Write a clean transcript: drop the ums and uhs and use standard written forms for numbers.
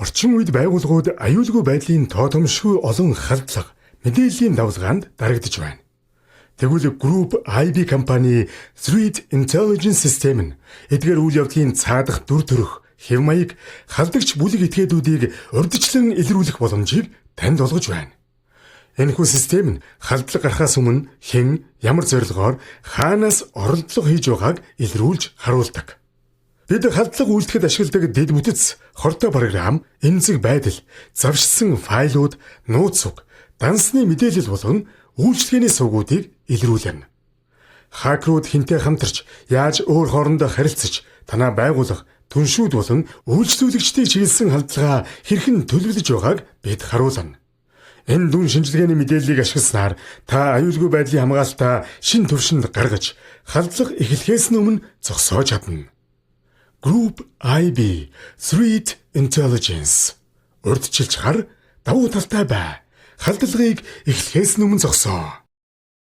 Орчин үед байгууллагууд аюулгүй байдлын тоотомшгүй олон халдлага мэдээллийн давлгаанд дарагдж байна. Тэгвэл Group IB компани Threat Intelligence System нь эдгээр үйл явдлын цаадах дүр төрх, хэв маяг, халдагч бүлэг этгээдүүдийг урьдчилан илрүүлэх боломжийг танд олгож байна. Энэхүү систем нь халдлага гарахаас өмнө хэн, ямар зорилгоор, хаанаас оролдлого хийж байгааг илрүүлж харуулдаг. Бид халдлага үйлдэхэд ашигладаг дэд бүтэц, хортой програм, эмзэг байдал, завшсан файлууд, нууц үг, дансны мэдээлэл болгон үйлчлэгээний сувгуудыг илрүүлнэ. Хакерууд хинтээ хамтарч яаж өөр хоорондоо харилцаж, танаа байгууллага, түншүүд болон үйлчлүүлэгчдийг чиглэсэн халдлагаа хэрхэн төлөвлөж байгааг бид харуулна. Энэ дүн шинжилгээний мэдээллийг ашигласнаар та аюулгүй байдлын хамгаалтаа шин түвшинд гаргаж, халдлага эхлэхээс өмнө зогсоож чадна. Group IB Threat Intelligence урьдчилж хар, давуу талтай бай. Халдлагыг эхлэхээс өмнө зогсоо.